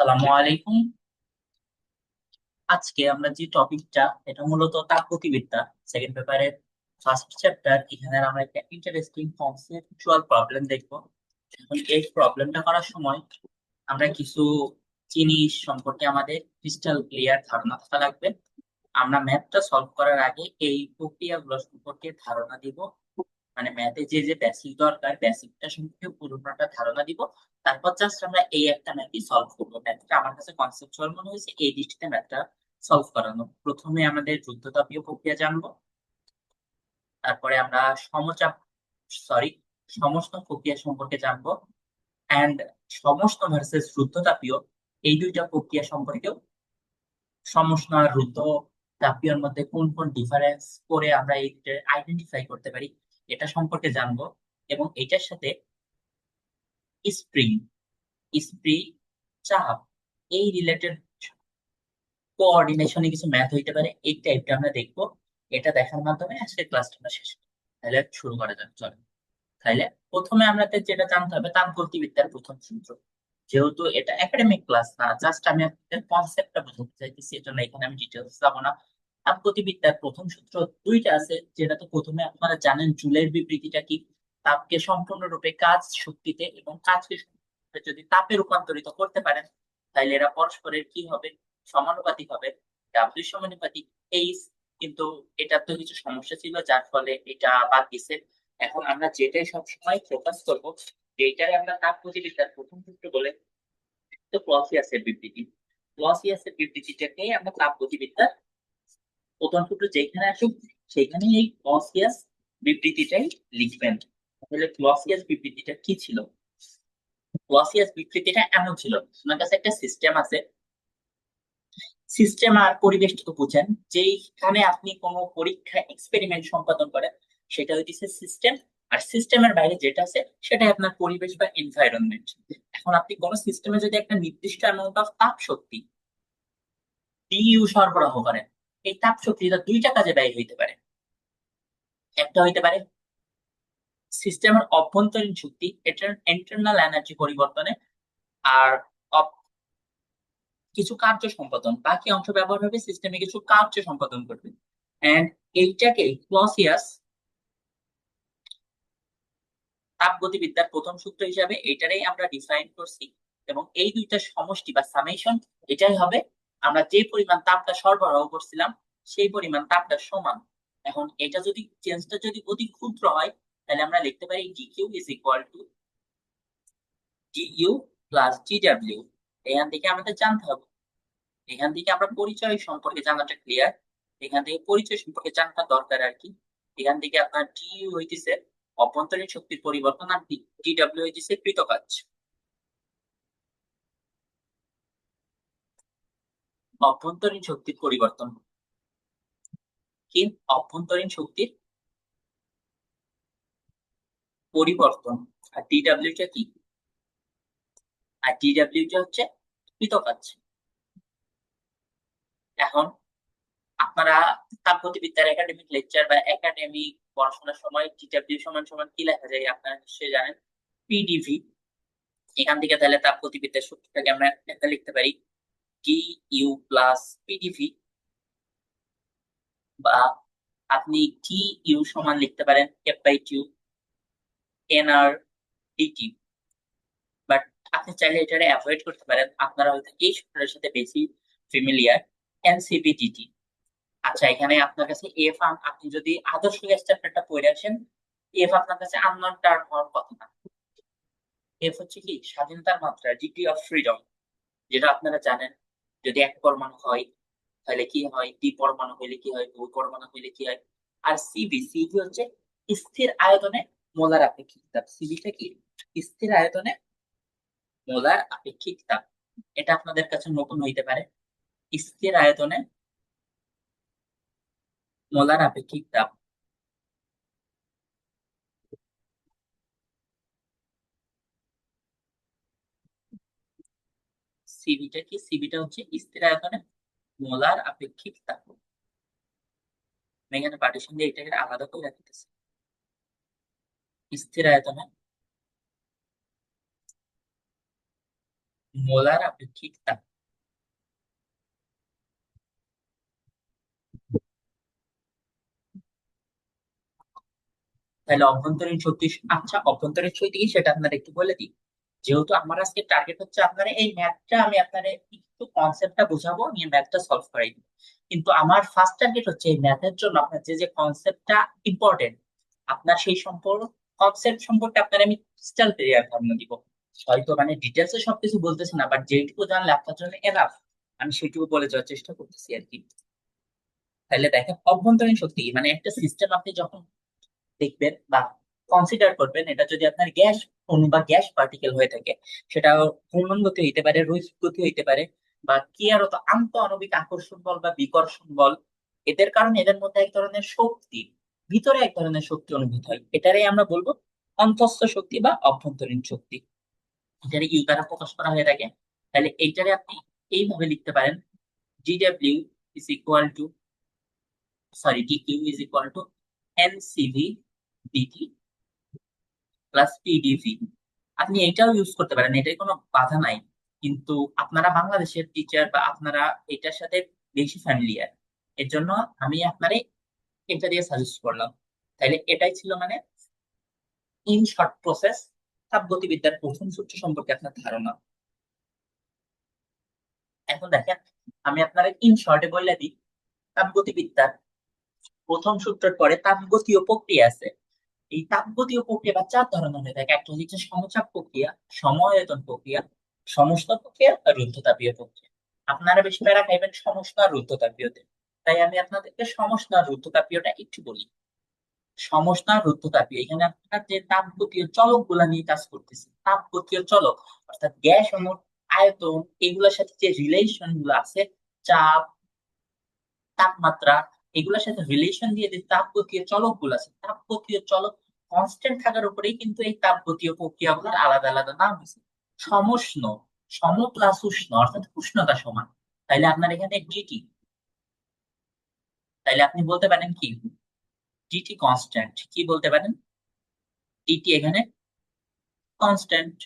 আসসালামু আলাইকুম। আজকে আমরা যে টপিকটা, এটা মূলত তাপগতিবিদ্যা সেকেন্ড পেপারের ফার্স্ট চ্যাপ্টার। এখানে আমরা একটা ইন্টারেস্টিং কনসেপচুয়াল প্রবলেম দেখবো। এখন এই প্রবলেমটা করার সময় আমরা কিছু জিনিস সম্পর্কে আমাদের ক্রিস্টাল ক্লিয়ার ধারণা থাকা লাগবে। আমরা ম্যাথটা সলভ করার আগে এই প্রক্রিয়াগুলো সম্পর্কে ধারণা দিব, মানে ম্যাথে যে যে বেসিক দরকার বেসিকটা সম্পর্কে পুরোটা ধারণা দিব। তারপর জাস্ট আমরা এই একটা ম্যাথই সলভ করবো। ম্যাথটা আমার কাছে কনসেপচুয়াল মনে হয়েছে এই দৃষ্টিতে ম্যাথটা সলভ করানো। প্রথমে আমাদের যুদ্ধতাপীয় প্রক্রিয়া জানবো, তারপরে আমরা সমচাপ সরি সমস্ত প্রক্রিয়া সম্পর্কে জানবো, অ্যান্ড সমস্ত ভার্সেস রুদ্ধতাপীয় এই দুইটা প্রক্রিয়া সম্পর্কেও, সমস্ত আর রুদ্ধ তাপীয়র মধ্যে কোন কোন ডিফারেন্স করে আমরা এই আইডেন্টিফাই করতে পারি এটা সম্পর্কে জানবো। এবং এটার সাথে স্প্রিং স্প্রিং চাপ এই রিলেটেড কোঅর্ডিনেশনে কিছু ম্যাথ হইতে পারে, এই টাইপটা আমরা দেখবো। এটা দেখার মাধ্যমে আজকে ক্লাসটা আমরা শেষ করব। তাহলে শুরু করা যাক, চলো। তাহলে প্রথমে আমাদের যেটা জানতে হবে তাপগতিবিদ্যার প্রথম সূত্র। যেহেতু এটা একাডেমিক ক্লাস না, জাস্ট আমি আপনাদের কনসেপ্টটা বোঝাতে চাইতেছি, এর জন্য এখানে আমি ডিটেলস যাবো না। তাপগতিবিদ্যার প্রথম সূত্র দুইটা আছে, যেটা তো প্রথমে আপনারা জানেন জুলের বিবৃতিটা কি। তাপকে সম্পূর্ণরূপে কাজ শক্তিতে এবং কাজকে যদি তাপে রূপান্তরিত করতে পারেন, তাহলে এরা পরস্পরের কি হবে, সমানুপাতিক হবে। ডাব্লিউ সমানুপাতিক এইচ। কিন্তু এটার তো কিছু সমস্যা ছিল, যার ফলে এটা বাদ দিছে। এখন আমরা যেটাই সবসময় ফোকাস করবো, যেটাই আমরা তাপগতিবিদ্যার প্রথম সূত্র বলে, তো ক্লসিয়াসের বিবৃতি। ক্লসিয়াসের বিবৃতিটাকেই আমরা তাপগতিবিদ্যার প্রথম সূত্র যেখানে আসুক সেখানেই এই ক্লসিয়াস বিবৃতিটাই লিখবেন। তাহলে ক্লসিয়াস বিবৃতিটা কি ছিল? ক্লসিয়াস বিবৃতিটা এমন ছিল, আপনার কাছে একটা সিস্টেম আছে। সিস্টেম আর পরিবেশ তো বুঝেন, যেইখানে আপনি কোনো পরীক্ষা এক্সপেরিমেন্ট সম্পাদন করেন সেটা হইতেছে সিস্টেম। আর সিস্টেমের বাইরে যেটা আছে সেটাই আপনার পরিবেশ বা এনভায়রনমেন্ট। এখন আপনি কোন সিস্টেমে যদি একটা নির্দিষ্ট অ্যামাউন্ট অফ তাপ শক্তি ডিইউ সরবরাহ করেন, এই তাপ শক্তিটা দুইটা কাজে ব্যয় হইতে পারে। একটা হইতে পারে সিস্টেমের অভ্যন্তরীণ শক্তি, এটার ইন্টারনাল এনার্জি পরিবর্তনে, আর কিছু কার্য সম্পাদন, বাকি অংশ ব্যবহার হবে সিস্টেমে কিছু কার্য সম্পাদন করবে। এন্ড এইটাকে ক্লসিয়াস তাপগতিবিদ্যার প্রথম সূত্র হিসাবে এটারই আমরা ডিফাইন করছি। এবং এই দুইটা সমষ্টি বা সামেশন, এটাই হবে আমরা যে পরিমাণ তাপটা সরবরাহ করছিলাম সেই পরিমাণ তাপটা সমান। এখন এটা যদি চেঞ্জটা যদি অতি ক্ষুদ্র হয়, তাহলে আমরা লিখতে পারি DQ is equal two DU plus DW. এখান থেকে আমাদের জানতে হবে, এখান থেকে আমরা পরিচয় সম্পর্কে জানাটা ক্লিয়ার, এখান থেকে পরিচয় সম্পর্কে জানাটা দরকার আর কি। এখান থেকে আপনার ডিইউ হইতেছে অভ্যন্তরীণ শক্তির পরিবর্তন, আর ডিডব্লিউ হইতেছে কৃত কাজ। অভ্যন্তরীণ শক্তির পরিবর্তন কি? অভ্যন্তরীণ শক্তির পরিবর্তন। আর ডিডব্লিউটা কি? আর ডিডব্লিউটা হচ্ছে কৃত কাজ। এখন আপনারা তাপগতিবিদ্যার একাডেমিক লেকচার বা একাডেমিক পড়াশোনার সময় ডিডব্লিউ সমান সমান কি লেখা যায় আপনারা নিশ্চয়ই জানেন, পিডিভি। এখান থেকে তাহলে তাপগতিবিদ্যার সূত্রটাকে আমরা একটা লিখতে পারি ডি ইউ প্লাস পিডিভি, বা আপনি টি ইউ সমান লিখতে পারেন F by two N R dT. But আপনি চাইলে এটা অ্যাভয়েড করতে পারেন, আপনারা হয়তো এই সূত্রের সাথে বেশি ফ্যামিলিয়ার, এনসিপিডিটি। আচ্ছা, এখানে আপনার কাছে এফ, আপনি যদি আদর্শ গ্যাস চ্যাপ্টারটা পড়ে আসেন, এফ আপনার কাছে আননোন টার্ম হওয়ার কথা না। এফ হচ্ছে কি স্বাধীনতার মাত্রা, ডিগ্রি অফ ফ্রিডম, যেটা আপনারা জানেন। যদি এক পরমাণু হয় তাহলে কি হয়, দ্বি পরমাণু হইলে কি হয়, বহু পরমাণু হইলে কি হয়। আর সিবি, সিবি হচ্ছে স্থির আয়তনে মোলার আপেক্ষিক তাপ। সিবিটা কি? স্থির আয়তনে মোলার আপেক্ষিক তাপ। এটা আপনাদের কাছে নতুন হইতে পারে, স্থির আয়তনে মোলার আপেক্ষিক তাপ। সিবিটা কি? সিবিটা হচ্ছে স্থির আয়তনে মোলার আপেক্ষিক তাপ। আমি এখানে পার্টিশন দিয়ে এটাকে আলাদা করে রাখতেছি। স্থির আয়তনে মোলার আপেক্ষিক তাপ। তাহলে অভ্যন্তরীণ শক্তি, আচ্ছা অভ্যন্তরীণ শক্তি কি সেটা আপনারা একটু বলে দিই। যেহেতু আমার আজকে টার্গেট হচ্ছে আপনারা এই ম্যাথটা, আমি আপনাদের একটু কনসেপ্টটা বোঝাবো, নিয়ে ম্যাথটা সলভ করাই দিব। কিন্তু আমার ফার্স্ট টার্গেট হচ্ছে এই ম্যাথের জন্য আপনার যে যে কনসেপ্টটা ইম্পর্টেন্ট, আপনার সেই সম্পর্ক কনসেপ্ট সম্পর্কে আপনার আমি ক্রিস্টাল ক্লিয়ার ধারণা দিব। হয়তো মানে ডিটেলসে সবকিছু বলতেছি না, বাট যেটুকু জানলে আপনার জন্য এনাফ, আমি সেটুকু বলে যাওয়ার চেষ্টা করতেছি আর কি। তাহলে দেখেন অভ্যন্তরীণ শক্তি মানে একটা সিস্টেম আপনি যখন দেখবেন বা কনসিডার করবেন, এটা যদি আপনার গ্যাস অণু বা গ্যাস পার্টিকেল হয়ে থাকে, সেটা ঘূর্ণন গতি হইতে পারে, রৈখিক গতি হইতে পারে, বা ক্রিয়ারত আন্ত আণবিক আকর্ষণ বল বা বিকর্ষণ বল। এদের কারণে এদের মধ্যে এক ধরনের শক্তি, ভিতরে এক ধরনের শক্তি অনুভূত হয়, এটারই আমরা বলবো অন্তঃস্থ শক্তি বা অভ্যন্তরীণ শক্তি। এটারে ইউ দ্বারা প্রকাশ করা হয়ে থাকে। তাহলে এইটারে আপনি এইভাবে লিখতে পারেন, GW is equal to, sorry dQ is equal to nCv dT plus PdV. আপনি এটাও ইউজ করতে পারেন, এটাই কোনো বাধা নাই। কিন্তু আপনারা বাংলাদেশের টিচার বা আপনারা এটার সাথে বেশি ফ্যামিলিয়ার, এর জন্য আমি আপনারে এটা দিয়ে সাজেস্ট করলাম। তাহলে এটাই ছিল মানে ইন শর্ট প্রসেস তাপগতিবিদ্যার প্রথম সূত্র সম্পর্কে আপনার ধারণা। এখন দেখেন, আমি আপনারা ইন শর্টে বলে দিই, তাপগতিবিদ্যার প্রথম সূত্রের পরে তাপগতীয় প্রক্রিয়া আছে। এই তাপগতীয় প্রক্রিয়া বা চার ধরনের হয়ে থাকে, একটা হচ্ছে সমচাপ প্রক্রিয়া, সমায়তন প্রক্রিয়া, সমুষ্ণ প্রক্রিয়া আর রুদ্ধতাপীয় প্রক্রিয়া। আপনারা বেশি প্যারা খাইবেন সমুষ্ণ আর রুদ্ধতাপীয়তে, তাই আমি আপনাদেরকে সমুষ্ণ আর রুদ্ধতাপীয়টা একটু বলি। সমুষ্ণ আর রুদ্ধতাপীয়, এখানে আপনার যে তাপগতীয় চলক গুলা নিয়ে কাজ করতেছে, তাপগতীয় চলক অর্থাৎ গ্যাস অণুর আয়তন, এগুলোর সাথে যে রিলেশন গুলো আছে, চাপ, তাপমাত্রা, এগুলোর সাথে রিলেশন দিয়ে যে তাপগতীয় চলক গুলো আছে, তাপগতীয় চলক কনস্ট্যান্ট থাকার উপরেই কিন্তু এই তাপগতীয় প্রক্রিয়াগুলোর আলাদা আলাদা নাম আছে। সমুষ্ণ, সম প্লাস উষ্ণ অর্থাৎ উষ্ণতা সমান, তাইলে আপনার এখানে ডিটি, তাইলে আপনি বলতে পারেন কি ডিটি কনস্ট্যান্ট, কি বলতে পারেন ডিটি এখানে কনস্ট্যান্ট,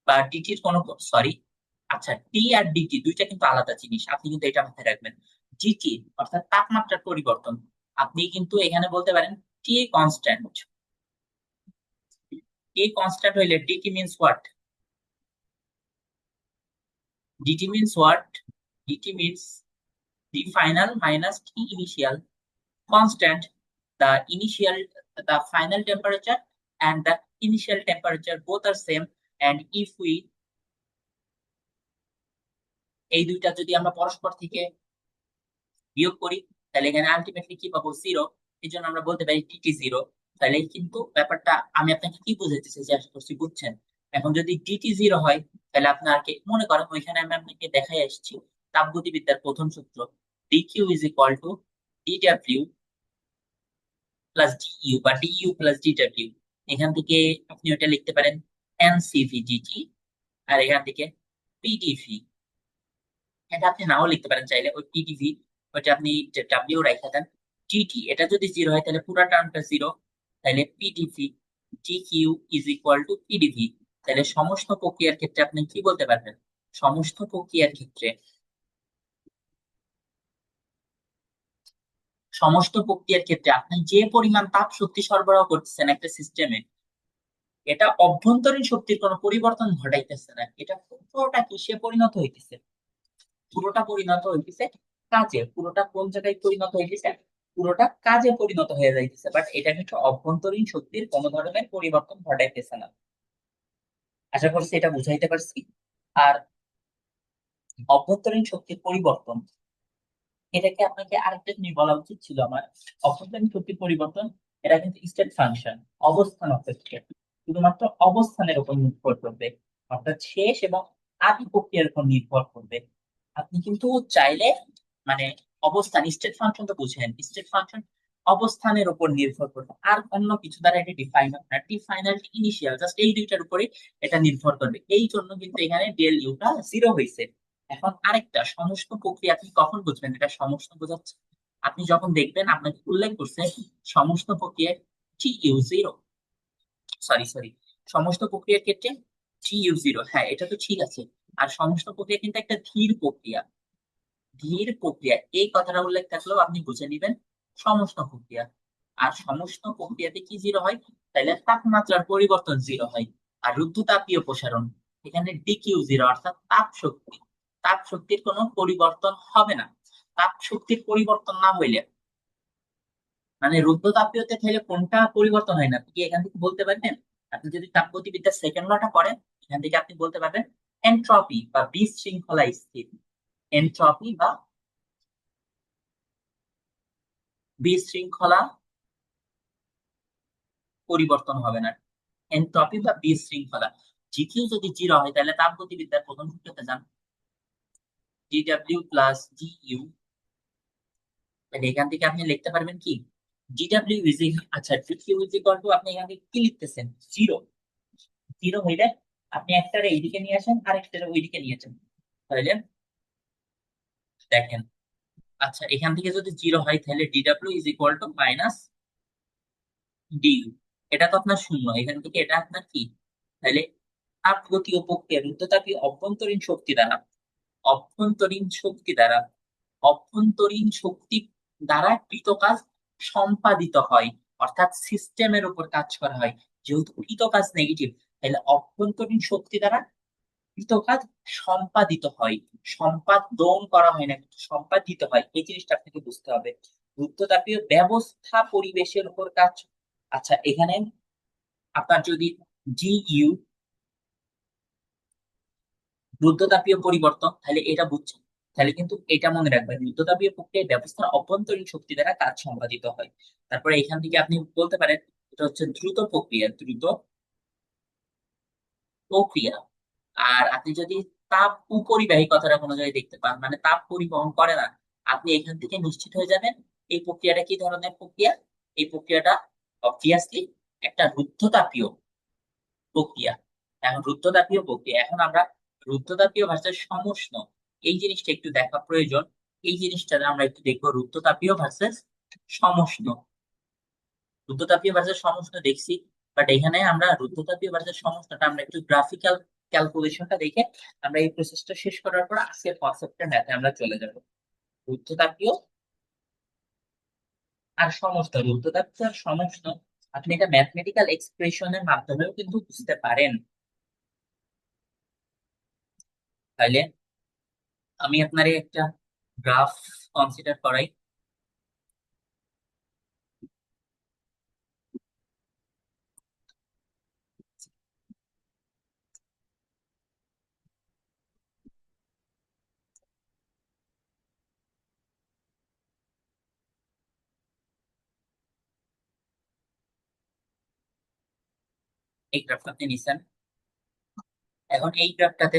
বা ডিটির কোনো, সরি, আচ্ছা টি আর ডিটি দুইটা কিন্তু আলাদা জিনিস, আপনি কিন্তু এটা মাথায় রাখবেন। ডিটি অর্থাৎ তাপমাত্রার পরিবর্তন, আপনি কিন্তু এখানে বলতে পারেন টি কনস্ট্যান্ট। টি কনস্ট্যান্ট হইলে dT means what, dT means what, dT means T final minus T initial, constant, the initial, the final temperature and the initial temperature both are same, and if we এই দুইটা যদি আমরা পরস্পর থেকে বিয়োগ করি, তাহলে এখানে আলটিমেটলি কি পাবো, জিরো। এই জন্য আমরা বলতে পারি টিটি জিরো। তাহলে কিন্তু ব্যাপারটা আমি আপনাকে কি বুঝাইতে চাইছি আশা করছি বুঝছেন। এখন যদি টিটি জিরো হয়, তাহলে আপনার কি মনে করেন, ওইখানে আমি আপনাকে দেখাই আসছি তাপগতিবিদ্যার প্রথম সূত্র, DQ is equal two DW plus DU বা ডিইউ প্লাস ডিডব্লিউ। এখান থেকে আপনি ওটা লিখতে পারেন এনসিভি ডিটি, আর এখান থেকে পিডিভি। এটা আপনি নাও লিখতে পারেন চাইলে, ওই পিডিভি ওইটা আপনি ডাব্লিউ রাখা দেন। ডিটি এটা যদি জিরো হয় তাহলে পুরো টার্মটা জিরো, তাহলে PDV DQ is equal two PDV. তাহলে সমস্ত প্রক্রিয়ার ক্ষেত্রে আপনি কি বলতে পারবেন, সমস্ত প্রক্রিয়ার ক্ষেত্রে, সমস্ত প্রক্রিয়ার ক্ষেত্রে আপনি যে পরিমাণ তাপ শক্তি সরবরাহ করতেছেন একটা সিস্টেমে, এটা অভ্যন্তরীণ শক্তির কোনো পরিবর্তন ঘটাইতেছে না, এটা পুরোটা কিসে পরিণত হইতেছে, পুরোটা পরিণত হইতেছে কাজে, পুরোটা কোন জায়গায় পরিণত হইতেছে, পুরোটা কাজে পরিণত হয়ে যাইতেছে, বাট এটা কিন্তু অভ্যন্তরীণ শক্তির কোনো ধরনের পরিবর্তন ঘটাইতেছে না। আশা করছি এটা বুঝাইতে পারছি। আর অভ্যন্তরীণ শক্তির পরিবর্তন, এটাকে আপনাকে আরেকটা জিনিস বলা উচিত ছিল আমার। অভ্যন্তরীণ শক্তির পরিবর্তন, এটা কিন্তু স্টেট ফাংশন, অবস্থান অপেক্ষে, শুধুমাত্র অবস্থানের উপর নির্ভর করবে, অর্থাৎ শেষ এবং আদি প্রক্রিয়ার উপর নির্ভর করবে। আপনি কিন্তু চাইলে মানে অবস্থান, স্টেট ফাংশন তো বুঝেন, স্টেট ফাংশন অবস্থানের উপর নির্ভর করবে, আর অন্য কিছু দ্বারা এটা ডিফাইন হবে না, টি ফাইনাল টি ইনিশিয়াল জাস্ট এই দুইটার উপরে এটা নির্ভর করবে, এই জন্য কিন্তু এখানে ডেল ইউটা জিরো হয়েছে। এখন আরেকটা, সমস্ত প্রক্রিয়া আপনি কখন বুঝবেন এটা সমস্ত বোঝাচ্ছে, আপনি যখন দেখবেন আপনাকে উল্লেখ করছে সমস্ত প্রক্রিয়ায় T U zero, sorry sorry, সমস্ত প্রক্রিয়ার ক্ষেত্রে GU0, হ্যাঁ এটা তো ঠিক আছে। আর সমস্ত প্রক্রিয়া কিন্তু একটা ধীর প্রক্রিয়া। ধীর প্রক্রিয়া এই কথাটা উল্লেখ থাকলেও আপনি বুঝে নিবেন সমস্ত প্রক্রিয়া। আর সমস্ত প্রক্রিয়াতে কি জিরো হয়? তাহলে তাপমাত্রার পরিবর্তন জিরো হয়। আর রুদ্ধতাপীয় প্রসারণ, এখানে DQ0 অর্থাৎ তাপ শক্তি। তাপ শক্তির কোনো পরিবর্তন হবে না। তাপ শক্তির পরিবর্তন না হইলে, মানে রুদ্ধতাপীয়তে থেকে কোনটা পরিবর্তন হয় না, আপনি কি এখান থেকে বলতে পারবেন? আপনি যদি তাপগতিবিদ্যার সেকেন্ড লটা পড়েন, এখান থেকে আপনি বলতে পারবেন এনট্রপি বা বিশৃঙ্খলা স্থিতি। এনট্রপি বা বিশৃঙ্খলা পরিবর্তন হবে না। এনট্রপি বা বিশৃঙ্খলা। জিকিউ যদি জিরো হয় তাহলে তাপগতিবিদ্যার প্রথম সূত্রতে যান, GW প্লাস GU। তাহলে এখান থেকে আপনি লিখতে পারবেন কি, GW ইজ, আচ্ছা GQ ইজ ইকুয়াল টু, আপনি এখান থেকে কি লিখতেছেন? জিরো। জিরো হইলে আপনি একটারে এইদিকে নিয়ে আসেন আর একটারে ওইদিকে নিয়ে যান। তাহলে দেখেন, আচ্ছা এখান থেকে যদি জিরো হয় তাহলে DW is equal to minus DU। এটা তো আপনার শূন্য, এখান থেকে এটা আপনার কি? তাহলে তাপগতীয় প্রক্রিয়া রুদ্ধতাপীয় অভ্যন্তরীণ শক্তি দ্বারা, অভ্যন্তরীণ শক্তি দ্বারা, অভ্যন্তরীণ শক্তি দ্বারা কৃত কাজ সম্পাদিত হয়। অর্থাৎ সিস্টেমের উপর কাজ করা হয়। যেহেতু কৃত কাজ নেগেটিভ, তাহলে অভ্যন্তরীণ শক্তি দ্বারা কৃত কাজ সম্পাদিত হয়। সম্পাদন করা হয় না, কিন্তু সম্পাদিত হয়, এই জিনিসটা আপনাকে বুঝতে হবে। রুদ্ধতাপীয় ব্যবস্থা পরিবেশের উপর কাজ। আচ্ছা এখানে আপনার যদি GU রুদ্ধতাপীয় পরিবর্তন, তাহলে এটা বুঝছেন। তাহলে কিন্তু এটা মনে রাখবেন, রুদ্ধতাপীয় প্রক্রিয়ায় ব্যবস্থার অভ্যন্তরীণ শক্তি দ্বারা কাজ সম্পাদিত হয়। তারপরে এখান থেকে আপনি বলতে পারেন এটা হচ্ছে দ্রুত প্রক্রিয়া, দ্রুত প্রক্রিয়া। আর আপনি যদি তাপ উপরিবাহী কথাটা কোনো জায়গায় দেখতে পান, মানে তাপ পরিবহন করে না, আপনি এখান থেকে নিশ্চিত হয়ে যাবেন এই প্রক্রিয়াটা কি ধরনের প্রক্রিয়া। এই প্রক্রিয়াটা অবভিয়াসলি একটা রুদ্ধতাপীয় প্রক্রিয়া। এখন রুদ্ধতাপীয় প্রক্রিয়া, এখন আমরা রুদ্ধতাপীয় ভার্সেস সমুষ্ণ, এই জিনিসটা একটু দেখা প্রয়োজন। এই জিনিসটা আমরা একটু দেখবো, রুদ্ধতাপীয় ভার্সেস সমুষ্ণ। রুদ্ধতাপীয় ভার্সেস সমুষ্ণ দেখছি, বাট এখানে আমরা রুদ্ধতাপীয় ভার্সেস সমুষ্ণটা আমরা একটু গ্রাফিক্যাল ক্যালকুলেশনটা দেখে আমরা এই প্রসেসটা শেষ করার পর আজকের কনসেপ্টের ম্যাথে আমরা চলে যাব। রুদ্ধতাপীয় আর সমুষ্ণ, রুদ্ধতাপীয় আর সমুষ্ণ আপনি এটা ম্যাথমেটিক্যাল এক্সপ্রেশনের মাধ্যমেও কিন্তু বুঝতে পারেন। তাইলে আমি আপনার একটা গ্রাফ কনসিডার করাই। এই গ্রাফটা আপনি নিছেন। এখন এই গ্রাফটাতে,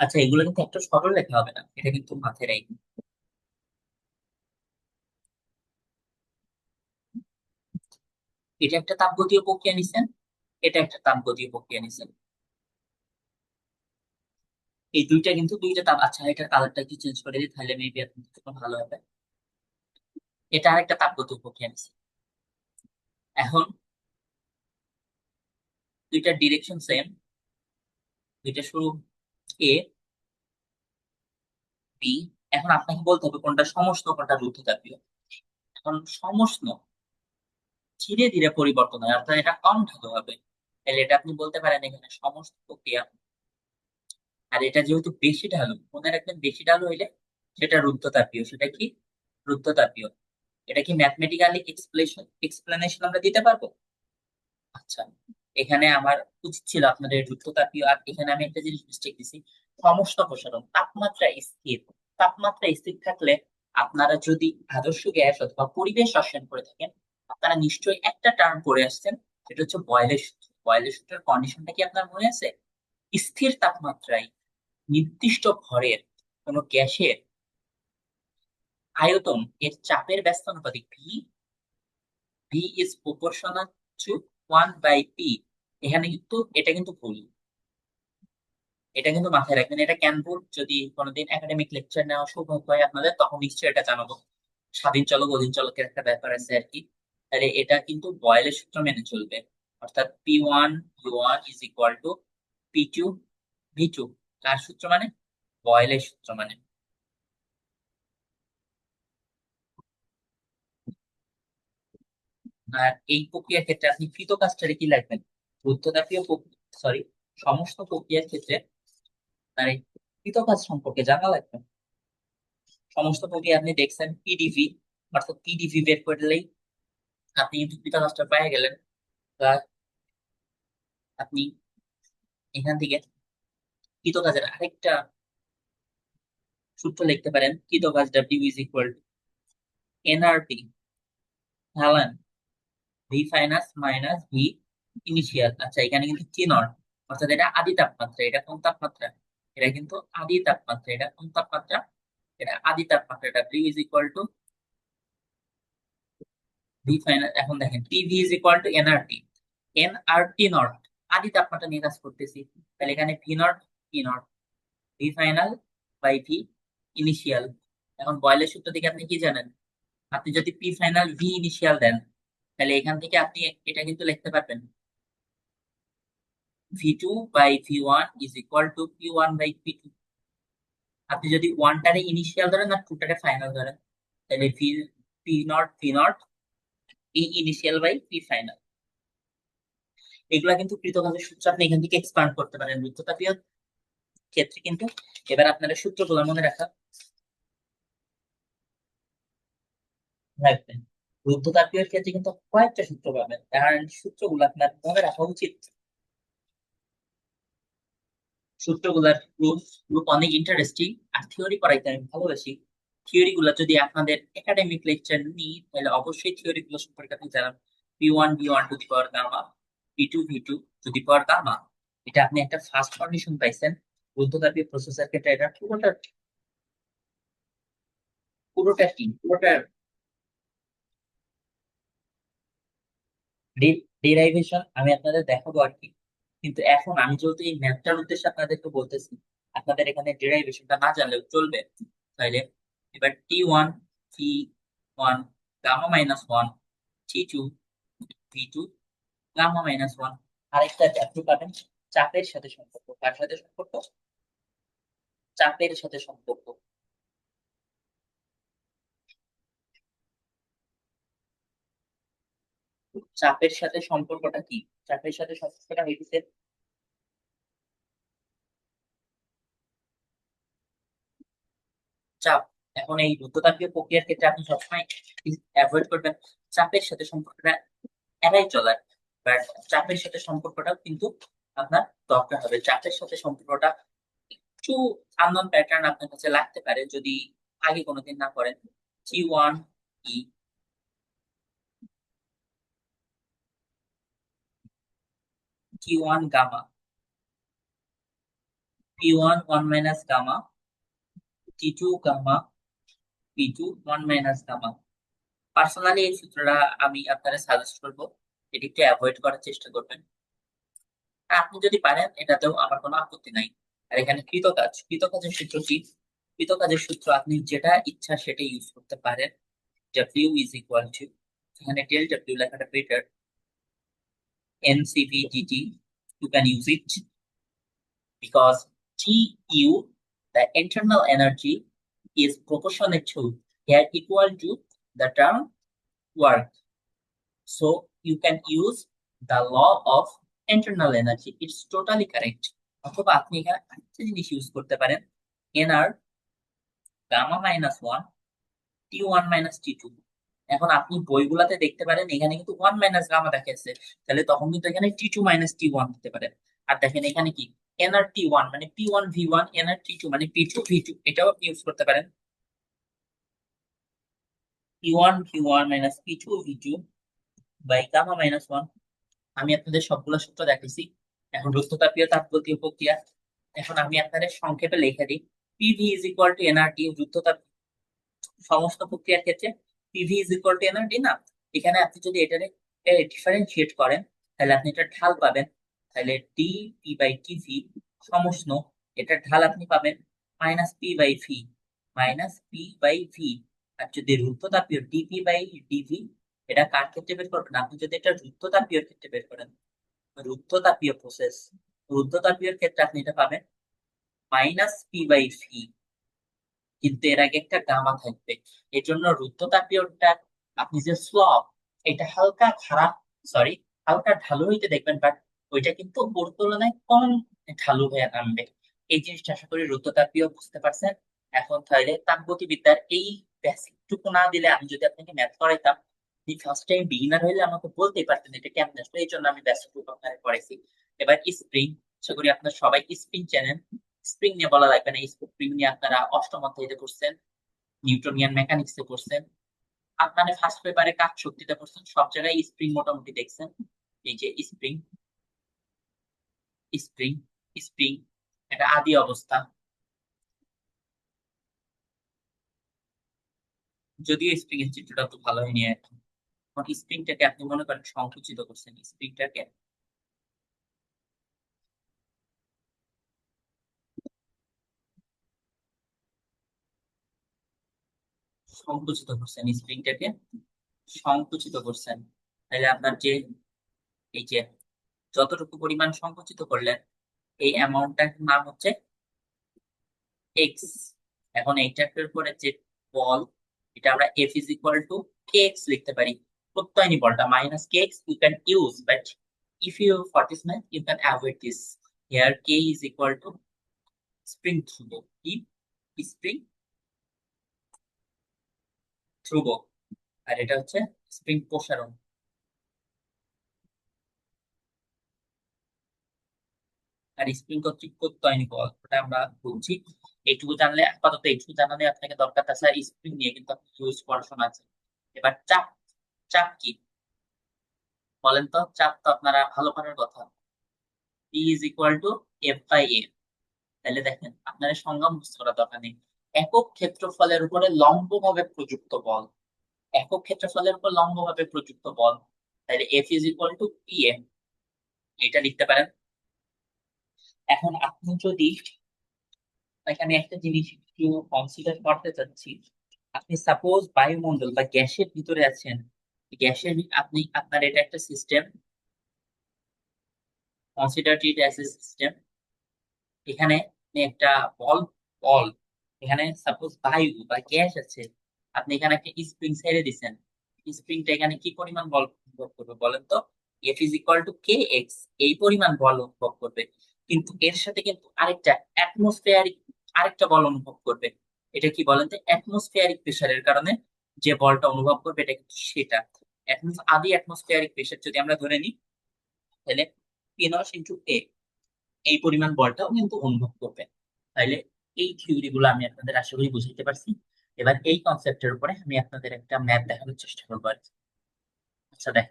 আচ্ছা এগুলো কিন্তু একটা সরল লেখা হবে না, এটা কিন্তু মাথায় রাখবেন। এটা একটা তাপগতীয় প্রক্রিয়া নিছেন, এটা একটা তাপগতীয় প্রক্রিয়া নিছেন। এই দুইটা কিন্তু দুইটা তাপ, আচ্ছা এটার কালারটা একটু চেঞ্জ করে দিই তাহলে মেবি আপনার জন্য ভালো হবে। এটা আরেকটা তাপগতীয় প্রক্রিয়া নিছে। এখন দুইটার ডিরেকশন সেম, দুইটা শুরু এ, বি। এখন আপনাকে বলতে হবে কোনটা সমষ্ণ কোনটা রুদ্ধতাপীয়। এখন সমষ্ণ ধীরে ধীরে পরিবর্তন হয়, অর্থাৎ এটা কম ঢালু হবে। তাহলে এটা আপনি বলতে পারেন এখানে সমস্ত প্রক্রিয়া। আর এটা যেহেতু বেশি ঢালু, মনে রাখবেন বেশি ঢালু হইলে সেটা রুদ্ধতাপীয়। সেটা কি? রুদ্ধতাপীয়। এটা কি ম্যাথমেটিক্যালি এক্সপ্লেনেশন আমরা দিতে পারবো? আচ্ছা, এখানে আমার উচিত ছিল আপনাদের রুদ্ধতাপীয়, আর এখানে আমি একটা জিনিস মিস্টেক দিছি। সমস্ত প্রসারণ তাপমাত্রা স্থির। তাপমাত্রা স্থির থাকলে আপনারা যদি আদর্শ গ্যাস অথবা পরিবেশ রসায়ন করে থাকেন, আপনারা নিশ্চয়ই একটা টার্ম পড়ে আসছেন, সেটা হচ্ছে বয়লের সূত্র। বয়লের সূত্রের কন্ডিশনটা কি আপনার মনে আছে? স্থির তাপমাত্রায় নির্দিষ্ট ভরের কোনো গ্যাসের আয়তন এর চাপের ব্যস্তানুপাতিক V, V is proportional to 1/p। এখানে কিন্তু এটা কিন্তু ভুল, এটা কিন্তু মাথায় রাখবেন। এটা কেন ভুল? যদি কোনোদিন একাডেমিক লেকচার নেওয়া সৌভাগ্য হয় আপনাদের, তখন নিশ্চয়ই এটা জানাবো। স্বাধীন চলক অধীন চলকের একটা ব্যাপার আছে আর কি। তাহলে এটা কিন্তু বয়েলের সূত্র মেনে চলবে। অর্থাৎ P1 U1 is equal two P2 V2। কার সূত্র মানে? বয়েলের সূত্র মানে। আর এই প্রক্রিয়ার ক্ষেত্রে আপনি কৃতকাজটারে কি লিখবেন? রুদ্ধতাপীয় সরি, সমস্ত প্রক্রিয়ার ক্ষেত্রে তার এই কৃতকাজ সম্পর্কে জানা লাগবে। সমস্ত প্রক্রিয়া আপনি দেখছেন পিডিভি, অর্থাৎ পিডিভি বের করলেই আপনি কিন্তু কৃতকাজটা পেয়ে গেলেন। বা আপনি এখান থেকে কৃতকাজের আরেকটা সূত্র লিখতে পারেন। কৃতকাজ W is equal to NRT হেলান V final minus V initial. আচ্ছা, এখানে কিন্তু টি নট, অর্থাৎ এটা আদি তাপমাত্রা। এটা কোন তাপমাত্রা? এটা কিন্তু আদি তাপমাত্রা। এটা কোন তাপমাত্রা? এটা আদি তাপমাত্রা। W is equal to V final. এখন দেখেন PV is equal to nRT. NRT not আদি তাপমাত্রা নিয়ে কাজ করতেছি, তাহলে এখানে V not P not V final by V initial. এখন বয়লের সূত্র থেকে আপনি কি জানেন? আপনি যদি পি ফাইনাল ভি ইনিশিয়াল দেন, তাহলে এখান থেকে আপনি এটা কিন্তু লিখতে পারবেন V two by V one is equal to P one by P two. আপনি যদি ওয়ানটারে ইনিশিয়াল ধরেন আর টুটারে ফাইনাল ধরেন, তাহলে V P not V not P initial by P final. এগুলা কিন্তু কৃতকাজের সূত্র, আপনি এখান থেকে এক্সপান্ড করতে পারেন বৃত্ততাপীয় ক্ষেত্রে। কিন্তু এবার আপনারা সূত্রগুলো মনে রাখবেন। রুদ্ধতাপীয় ক্ষেত্রে কিন্তু কয়েকটা সূত্র পাবেন, কারণ সূত্রগুলো আপনার মনে রাখা উচিত। সূত্রগুলার প্রুফ প্রুফ অনেক ইন্টারেস্টিং। আর থিওরি পড়াইতে আমি ভালোবাসি। থিওরি গুলা যদি আপনাদের একাডেমিক লেকচার নিই, তাহলে অবশ্যই থিওরি গুলো সম্পর্কে আপনি জানান। P1 V1 to the power gamma, P2 V2 to the power gamma. এটা আপনি একটা ফার্স্ট কন্ডিশন পাইছেন। রুদ্ধতাপীয় প্রসেসর ক্ষেত্রে এটা পুরোটা পুরোটা কি পুরোটা ডেরাইভেশন আমি আপনাদের দেখাবো আর কি। কিন্তু এখন আমি যেহেতু এই ম্যাথটার উদ্দেশ্যে আপনাদেরকে বলতেছি, আপনাদের এখানে ডেরাইভেশনটা না জানলেও চলবে। তাইলে এবার T1 V1 gamma minus one, T2 V2 gamma minus one. আরেকটা আপনি পাবেন চাপের সাথে সম্পর্ক। কার সাথে সম্পর্ক? চাপের সাথে সম্পর্ক। চাপের সাথে সম্পর্কটা কি? চাপের সাথে সম্পর্কটা হইতেছে চাপ। এখন এই রুদ্ধতাপীয় প্রক্রিয়ার ক্ষেত্রে আপনি সবসময় অ্যাভয়েড করবেন চাপের সাথে সম্পর্কটা এড়াই চলার। বাট চাপের সাথে সম্পর্কটাও কিন্তু আপনার দরকার হবে। চাপের সাথে সম্পর্কটা একটু আননোন প্যাটার্ন আপনার কাছে লাগতে পারে যদি আগে কোনোদিন না করেন। T1 ই, T1 gamma, P1 one minus gamma, T2 gamma, P2 one minus gamma. Personally এই সূত্রটা আমি আপনারা সাজেস্ট করবো এটি একটু অ্যাভয়েড করার চেষ্টা করবেন। আর আপনি যদি পারেন এটাতেও আমার কোনো আপত্তি নাই। আর এখানে কৃতকাজের সূত্র কি? কৃতকাজের সূত্র আপনি যেটা ইচ্ছা সেটা ইউজ করতে পারেন। ডাব্লিউ ইজ ইকুয়াল টু, এখানে ডেল ডাব্লিউ লেখাটা better, NCV DT. You can use it because Gu, the internal energy, is proportionate to here equal to the term work. So you can use the law of internal energy. It's totally correct. অথবা আপনি এখানে আরেকটা জিনিস use করতে পারেন, NR gamma minus one T one minus T two. এখন আপনি বইগুলাতে দেখতে পারেন এখানে কিন্তু ওয়ান মাইনাস গামা দেখাচ্ছে, তাহলে তখন কিন্তু এখানে T two minus T one দিতে পারেন। আর দেখেন এখানে কি এনআর টি ওয়ান মানে P one V one, NR T two মানে পি টু ভি টু, এটাও আপনি ইউজ করতে পারেন। P one V one minus P two V two by gamma minus one. আমি আপনাদের সবগুলো সূত্র দেখাইছি। এখন রুদ্ধতাপীয় তাপগতীয় প্রক্রিয়া, এখন আমি আপনাদের সংক্ষেপে লিখে দিই। PV is equal to NRT. রুদ্ধতাপ সমস্ত প্রক্রিয়ার ক্ষেত্রে PV is equal to NRT না। এখানে আপনি যদি এটারে ডিফারেন্সিয়েট করেন, তাহলে আপনি এটা ঢাল পাবেন। তাহলে ডি পি বাই টিভি সমষ্ণ, এটা ঢাল আপনি পাবেন minus P by V, minus P by V. আর যদি রুদ্ধতাপীয় ডিপি বাই ডিভি, এটা কার ক্ষেত্রে বের করবেন? আপনি যদি এটা রুদ্ধতাপীয় ক্ষেত্রে বের করেন, রুদ্ধতাপীয় প্রসেস, রুদ্ধতাপীয় ক্ষেত্রে আপনি এটা পাবেন -p/v, কিন্তু এর আগে একটা গামা থাকবে। এর জন্য রুদ্ধতাপীয়টা আপনি যে স্লপ, এটা হালকা খারাপ, সরি, হালকা ঢালু হইতে দেখবেন, বাট ওইটা কিন্তু ওর তুলনায় কম ঢালু হয়ে নামবে। এই জিনিসটা আশা করি রুদ্ধতাপীয় বুঝতে পারছেন। এখন তাহলে তাপগতিবিদ্যার এই বেসিক টুকু না দিলে, আমি যদি আপনাকে ম্যাথ করাইতাম, আপনি ফার্স্ট টাইম বিগিনার হইলে আমাকে বলতেই পারতেন এটা কেমন আসলে, এই জন্য আমি বেসিক টুকু আপনাকে পড়াইছি। এবার স্প্রিং, আশা করি আপনার সবাই স্প্রিং চেনেন। স্প্রিং নিয়ে বলা লাগবে না, স্প্রিং নিয়ে আপনারা অষ্টম অধ্যায়ে পড়ছেন, নিউটনিয়ান মেকানিক্সে পড়ছেন, আপনারা ফার্স্ট পেপারে কাজ শক্তিতে পড়ছেন, সব জায়গায় স্প্রিং মোটামুটি দেখছেন। এই যে স্প্রিং, স্প্রিং, স্প্রিং এটা আদি অবস্থা, যদিও স্প্রিং এর চিত্রটা তো ভালো হয়নি এখন। স্প্রিংটাকে আপনি মনে করেন সংকুচিত করছেন, স্প্রিংটাকে সংকুচিত করছেন, স্প্রিংটাকে সংকুচিত করছেন। তাহলে আপনার যে এই যে যতটুকু পরিমাণ সংকুচিত করলেন, এই অ্যামাউন্টটার নাম হচ্ছে এক্স। এখন এইটার উপরে যে বল, এটা আমরা F is equal to K X লিখতে পারি। প্রত্যয়নী বলটা minus K X you can use, but if you for this math you can avoid this. Here K is equal to spring ধ্রুবক, কি স্প্রিং ধ্রুবক, আর এটা হচ্ছে স্প্রিং প্রসারণ। আর স্প্রিং কর্তৃক প্রত্যয়নী বল, ওটা আমরা বুঝছি। এইটুকু জানলে, আপাতত এইটুকু জানালে আপনাকে দরকার। তাছাড়া স্প্রিং নিয়ে কিন্তু আপনার হিউজ পড়াশোনা আছে। এবার চাপ, চাপ কি বলেন তো? চাপ তো আপনারা ভালো করার কথা, P is equal two F/A। তাহলে দেখেন, আপনার সংজ্ঞা মুখস্থ করা দরকার নেই। একক ক্ষেত্রফলের উপরে লম্বভাবে প্রযুক্ত বল, একক ক্ষেত্রফলের উপর লম্বভাবে প্রযুক্ত বল, তাহলে F is equal two PM, এটা লিখতে পারেন। এখন আপনি যদি এখানে একটা জিনিস একটু কনসিডার করতে চাচ্ছি, আপনি সাপোজ বায়ুমণ্ডল বা গ্যাসের ভিতরে আছেন, গ্যাসের আপনি আপনার এটা একটা system, consider it as a system. এখানে আপনি একটা বল, বল এখানে সাপোজ বায়ু বা গ্যাস আছে, আপনি এখানে একটা স্প্রিং ছেড়ে দিচ্ছেন। স্প্রিংটা এখানে কি পরিমাণ বল অনুভব করবে বলেন তো? F is equal to K x, এই পরিমাণ বল অনুভব করবে। কিন্তু এর সাথে কিন্তু আরেকটা অ্যাটমসফিয়ারিক আরেকটা বল অনুভব করবে। এটা কি বলেন তো? অ্যাটমসফিয়ারিক প্রেসারের কারণে যে বলটা অনুভব করবে, এটা কিন্তু সেটা আদি অ্যাটমসফিয়ারিক প্রেসার যদি আমরা ধরে নিই, তাহলে P0 × A, এই পরিমাণ বলটাও কিন্তু অনুভব করবে। তাইলে এই থিওরি গুলো আমি আপনাদের আশা করি বুঝাইতে পারছি। এবার এই কনসেপ্টের উপরে আমি আপনাদের একটা ম্যাথ দেখানোর চেষ্টা করবো আর কি। আচ্ছা দেখ,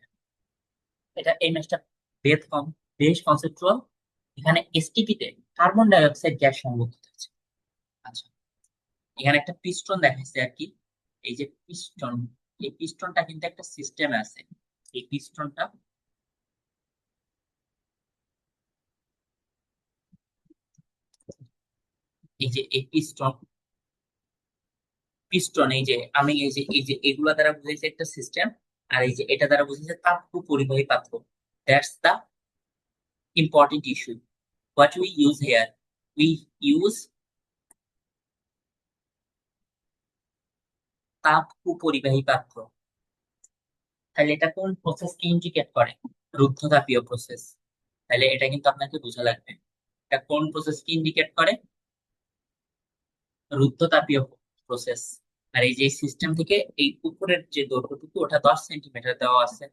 এটা এই ম্যাথটা বেশ বেশ কনসেপচুয়াল। এখানে এসটিপি তে কার্বন ডাই অক্সাইড গ্যাস সংযুক্ত আছে। আচ্ছা, এখানে একটা পিস্টন দেখাইছে আর কি। এই যে পিস্টন, এই পিস্টনটা কিন্তু একটা সিস্টেমে আছে। এই পিস্টনটা, এই যে এই পিস্টন, পিস্টন এই যে আমি এই যে এগুলা দ্বারা বুঝাইছে একটা সিস্টেম, আর এই যে এটা দ্বারা বুঝাইছে তাপ পরিবাহী পাত্র। That's the important issue. What we use here, we use তাপ পরিবাহী পাত্র। তাহলে এটা কোন প্রসেসকে ইন্ডিকেট করে? রুদ্ধতাপীয় প্রসেস। তাহলে এটা কিন্তু আপনাকে বোঝা লাগবে, এটা কোন প্রসেসকে ইন্ডিকেট করে? রুদ্ধতাপীয় প্রসেস। আর এই যে সিস্টেম থেকে এই উপরের যে দৈর্ঘ্যটুকু, ওটা 10 সেন্টিমিটার দেওয়া আছে।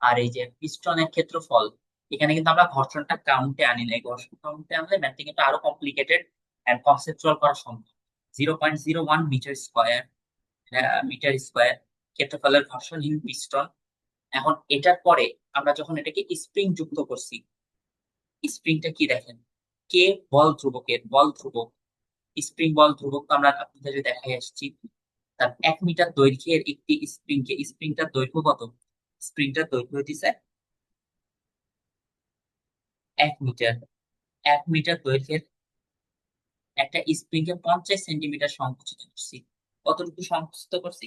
আর এই যে পিস্টনের ক্ষেত্রফল, এখানে কিন্তু আমরা ঘর্ষণটা কাউন্টে আনি নাই, ঘর্ষণ কাউন্টে আনলে ম্যাথটা কিন্তু আরো কমপ্লিকেটেড এন্ড কনসেপচুয়াল করা সম্ভব। 0.01 মিটার স্কোয়ার, মিটার স্কোয়ার ক্ষেত্রফলের ঘর্ষণহীন পিস্টন। এখন এটার পরে আমরা যখন এটাকে স্প্রিং যুক্ত করছি, স্প্রিংটা কি দেখেন, কে বল ধ্রুবকের বল ধ্রুবক, স্প্রিং বল ধ্রুবক তো আমরা আপনাদের দেখাই আসছি। তার 1 মিটার দৈর্ঘ্যের একটি স্প্রিংটার দৈর্ঘ্য কত? স্প্রিংটার দৈর্ঘ্য হইতেছে 1 মিটার। 1 মিটার দৈর্ঘ্যের একটা স্প্রিং কে 50 সেন্টিমিটার সংকুচিত করছি। কতটুকু সংকুচিত করছি?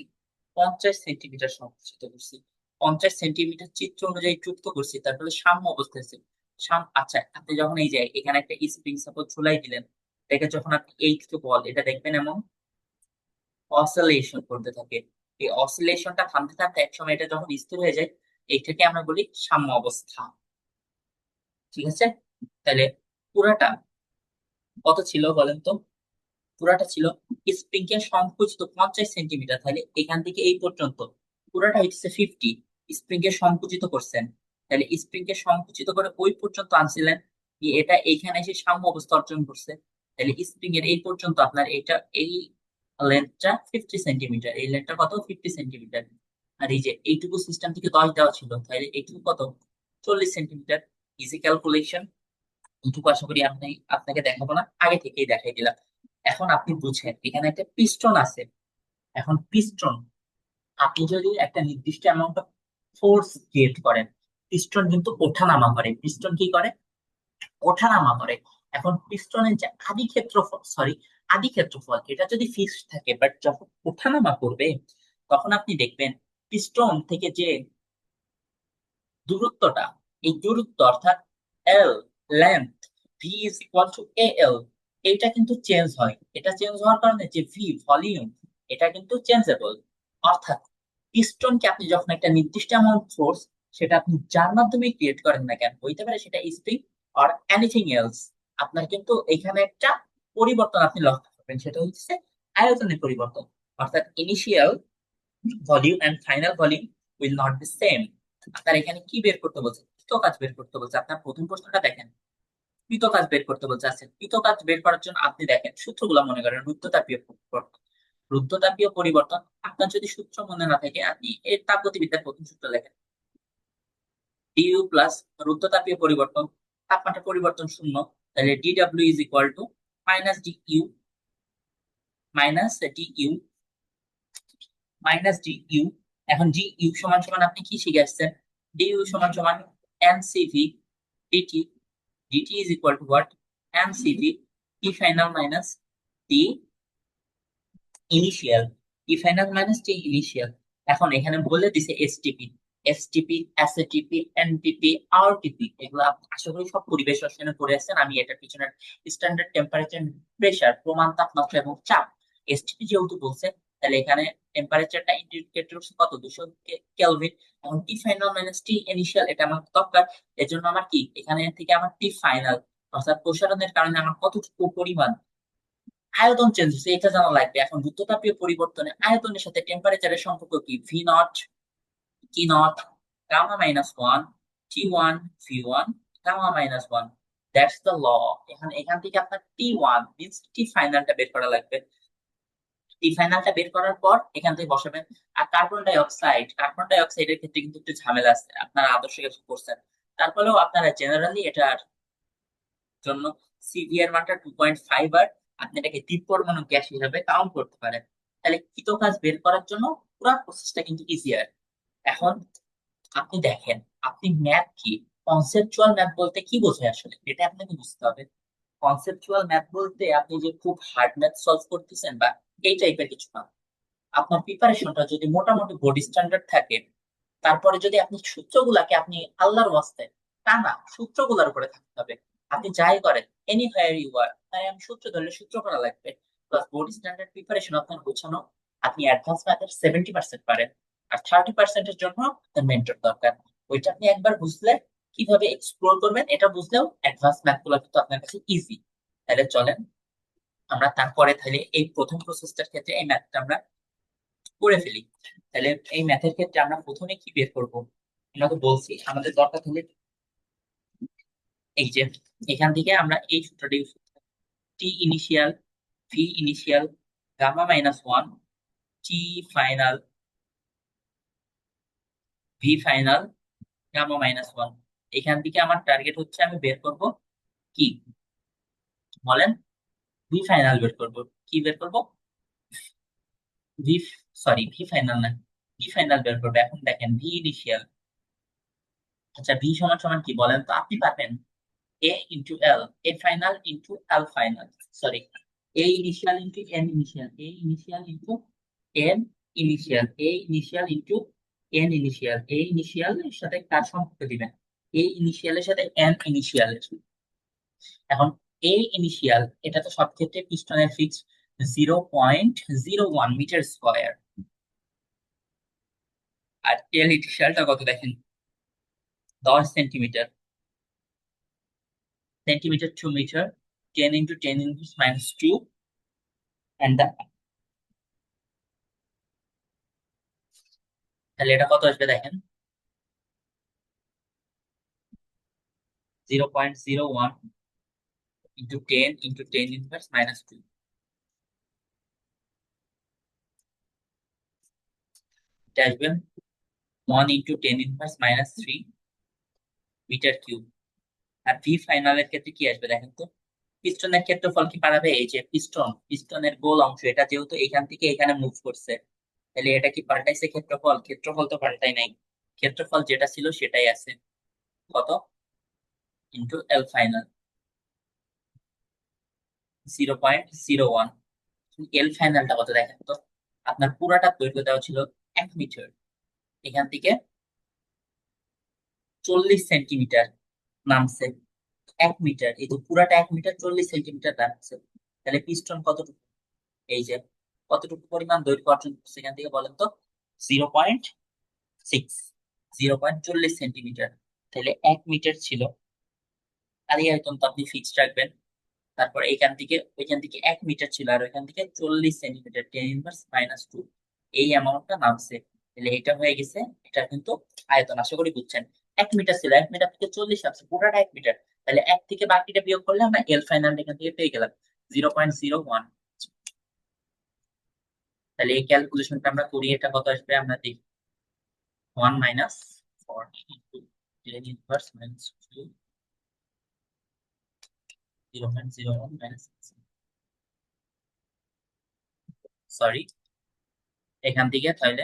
50 সেন্টিমিটার সংকুচিত করছি। 50 সেন্টিমিটার চিত্র অনুযায়ী যুক্ত করছি, তারপরে সাম্য অবস্থায় আছে। আচ্ছা, আপনি যখন এই যে এখানে একটা স্প্রিং সাপোজ ঝুলাই দিলেন, এটাকে যখন আপনি এইট টু বল, এটা দেখবেন এমন অসিলেশন করতে থাকে। এই অসিলেশনটা থামতে থামতে একসময় এটা যখন স্থির হয়ে যায়, এইটাকে আমরা বলি সাম্য অবস্থা। ঠিক আছে? তাহলে পুরাটা কত ছিল বলেন তো? পুরাটা ছিল স্প্রিং এর সংকুচিত 50 সেন্টিমিটার, তাহলে এখান থেকে এই পর্যন্ত পুরাটা হচ্ছে 50। স্প্রিং এর সংকুচিত করছেন, তাহলে স্প্রিং এর সংকুচিত করে ওই পর্যন্ত আনছিলেন, দিয়ে এটা এইখানে এসে সাম্য অবস্থা অর্জন করছে। তাহলে স্প্রিং এর এই পর্যন্ত আপনার এটা এই লেন্থটা 50 সেন্টিমিটার, এই লেন্থটা কত 50 সেন্টিমিটার। আর এই যে এইটুকু সিস্টেম থেকে 10 দেওয়া ছিল, তাহলে এইটুকু কত 40 সেন্টিমিটার। Easy calculation. এইটুকু আশা করি আপনি আপনাকে দেখাবো না, আগে থেকেই দেখাই দিলাম। এখন আপনি বুঝেন এখানে একটা পিস্টন আছে। এখন পিস্টন, আপনি যদি একটা নির্দিষ্ট অ্যামাউন্ট অফ ফোর্স ক্রিয়েট করেন, পিস্টন কিন্তু ওঠানামা করে। পিস্টন কি করে? ওঠানামা করে। এখন পিস্টনের যে আদি ক্ষেত্রফল, সরি, আদি ক্ষেত্রফল এটা যদি ফিক্সড থাকে, বাট যখন ওঠানামা করবে তখন আপনি দেখবেন পিস্টন থেকে যে দূরত্বটা, এই দূরত্ব অর্থাৎ L, length, V is equal to A L, এটা কিন্তু চেঞ্জ হয়। এটা চেঞ্জ হওয়ার কারণে যে ভি, ভলিউম, এটা কিন্তু চেঞ্জেবল। অর্থাৎ পিস্টনকে আপনি যখন একটা নির্দিষ্ট অ্যামাউন্ট ফোর্স, সেটা আপনি যার মাধ্যমে ক্রিয়েট করেন না কেন, হইতে পারে সেটা স্প্রিং অর এনিথিং এলস, আপনার কিন্তু এখানে একটা পরিবর্তন আপনি লক্ষ্য করবেন, সেটা হচ্ছে আয়তনের পরিবর্তন। অর্থাৎ initial volume and final volume will not be same. আপনার এখানে কি বের করতে বলছে? কৃত কাজ বের করতে বলছে। আপনার প্রথম প্রশ্নটা দেখেন, কৃত কাজ বের করতে বলছে। আছে কৃত কাজ বের করার জন্য আপনি দেখেন সূত্রগুলো মনে করেন, রুদ্ধতাপীয় পরিবর্তন। রুদ্ধতাপীয় পরিবর্তন আপনার যদি সূত্র মনে না থাকে, আপনি এর তাপগতিবিদ্যার প্রথম সূত্র লেখেন, ডিইউ প্লাস রুদ্ধতাপীয় পরিবর্তন, তাপমাত্রা পরিবর্তন শূন্য, তাহলে DW is equal to minus DU, minus DU, minus DU. এখন ডিইউ সমান সমান আপনি কি শিখে আসছেন? ডিইউ সমান সমান NCV DT. DT is equal to what? NCV T final minus T initial. T final minus T initial. এখন এখানে বলে দিছে STP, STP, SATP, NTP, RTP, এগুলো আশা করি সব পরিবেশ রসায়নে পড়ে আসছেন। আমি এটার পিছনে স্ট্যান্ডার্ড টেম্পারেচার, প্রেসার, প্রমাণ তাপমাত্রা এবং চাপ, এসটিপি যেহেতু বলছে, তাহলে এখানে টেম্পারেচারটা ইন্ডিকেট করছে কত, 200 কেলভিন। এখন টি ফাইনাল মাইনাস টি ইনিশিয়াল, এটা আমার দরকার। এর জন্য আমার কি এখানে থেকে আমার টি ফাইনাল, অর্থাৎ প্রসারণের কারণে আমার কতটুকু পরিমাণ আয়তন চেঞ্জ হচ্ছে এটা জানা লাগবে। এখন দ্রুততাপীয় পরিবর্তনে আয়তনের সাথে টেম্পারেচারের সম্পর্ক কি? V nought, T nought, gamma minus one, T one, V one, gamma minus one. That's the law. এখন এখান থেকে আপনার টি ওয়ান মিনস টি ফাইনালটা বের করা লাগবে। টি ফাইনালটা বের করার পর এখান থেকে বসাবেন। আর carbon die oxide, carbon die অক্সাইডের ক্ষেত্রে কিন্তু একটু ঝামেলা আছে, আপনারা আদর্শ কিছু করছেন, তারপরেও আপনারা জেনারেলি এটার জন্য সিভি এর মানটা 2.5, আর আপনি এটাকে দ্বীপ পরমাণু গ্যাস হিসাবে কাউন্ট করতে পারেন। তাহলে কৃত কাজ বের করার জন্য পুরো প্রসেসটা কিন্তু ইজিয়ার। এখন আপনি দেখেন, আপনি ম্যাথ কি, কনসেপচুয়াল ম্যাথ বলতে কি বোঝায় আসলে এটা আপনাকে বুঝতে হবে। কনসেপচুয়াল ম্যাথ বলতে আপনি যে খুব হার্ড ম্যাথ সলভ করতেছেন বা এই টাইপের কিছু না। আপনার প্রিপারেশনটা যদি মোটামুটি বডি স্ট্যান্ডার্ড থাকে, তারপরে যদি আপনি সূত্রগুলাকে আপনি আল্লাহর ওয়াস্তে টানা সূত্রগুলার উপরে থাকতে হবে। আপনি যাই করেন, এনি হোয়ার ইউ আর, তাই আমি সূত্র ধরলে সূত্র করা লাগবে। প্লাস বডি স্ট্যান্ডার্ড প্রিপারেশন আপনার গোছানো, আপনি অ্যাডভান্স ম্যাথের 70% পারেন, আর 30%-এর জন্য আপনার মেন্টর দরকার। ওইটা আপনি একবার বুঝলে কিভাবে এক্সপ্লোর করবেন এটা বুঝলেও অ্যাডভান্স ম্যাথ গুলো কিন্তু আপনার কাছে ইজি। তাহলে চলেন আমরা তারপরে তাহলে এই প্রথম প্রসেসটার ক্ষেত্রে এই ম্যাথটা আমরা করে ফেলি। তাহলে এই ম্যাথের ক্ষেত্রে আমরা প্রথমে কি বের করব? আমরা তো বলছি আমাদের দরকার তাহলে এই যে এখান থেকে আমরা এই সূত্রটা ইউজ করতে, T initial, V initial, gamma minus one, T final, V final, gamma minus one. এখান থেকে আমার টার্গেট হচ্ছে আমি বের করব কি বলেন? ভি ফাইনাল বের করব। কি বের করব? ভি, সরি ভি ফাইনাল না, ভি ফাইনাল বের করবো। এখন দেখেন ভি ইনিশিয়াল, আচ্ছা ভি সমান সমান কি বলেন তো? আপনি পাবেন A into L, A final into L final. Sorry, A initial into N initial, A initial into N initial, A initial into N initial, A initial এর সাথে কার সম্পর্ক দিবেন? এ ইনিশিয়ালের সাথে এন ইনিশিয়ালের। এখন এ ইনিশিয়াল এটা তো সব ক্ষেত্রে পিস্টনের ফিক্সড 0.01 মিটার স্কোয়ার। আর এল ইনিশিয়ালটা কত দেখেন, 10 centimetre. Centimetre to metre, 10 × 10⁻²। And তাহলে এটা কত আসবে দেখেন, 0.01 × 10 × 10⁻²। এটা আসবে 1 × 10⁻³ মিটার কিউব। আর ভি ফাইনালের ক্ষেত্রে কি আসবে দেখেন তো, পিস্টনের ক্ষেত্রফল কি পাঠাবে, এই যে পিস্টনের গোল অংশ এটা যেহেতু এখান থেকে এখানে মুভ করছে, তাহলে এটা কি পাল্টাইছে ক্ষেত্রফল? ক্ষেত্রফল তো পাল্টাই নাই, ক্ষেত্রফল যেটা ছিল সেটাই আছে। কত ইন্টু এল ফাইনাল, 0.01। এল ফাইনালটা কত দেখেন তো, আপনার পুরাটা দৈর্ঘ্য দেওয়া ছিল 1 মিটার, এখান থেকে 40 সেন্টিমিটার নামছে। 1 মিটার, এই যে পুরাটা 1 মিটার, 40 সেন্টিমিটার নামছে। তাহলে পিস্টন কতটুকু, এই যে কতটুকু পরিমাণ দৈর্ঘ্য অর্জন করছে এখান থেকে বলেন তো, 0.6, 0.40 সেন্টিমিটার। তাহলে 1 মিটার ছিল, আর এই আয়তন তো আপনি ফিক্সড রাখবেন। তারপর ওইখান থেকে 1 মিটার ছিল, আর ওইখান থেকে 40 সেন্টিমিটার, 10⁻²। এই অ্যামাউন্টটা নামছে। তাহলে এটা হয়ে গেছে, এটা কিন্তু আয়তন, আশা করি বুঝছেন। 1 মিটার ছিল, 1 মিটার থেকে 40 আসছে, পুরোটা 1 মিটার। তাহলে 1 থেকে বাকিটা বিয়োগ করলে আমরা এল ফাইনাল এখান থেকে পেয়ে গেলাম 0.01। তাহলে এই ক্যালকুলেশনটা আমরা করি, এটা কত আসবে আমরা দেখি। 1 - 40 × 10⁻², 0.01 সরি, এখান থেকে তাহলে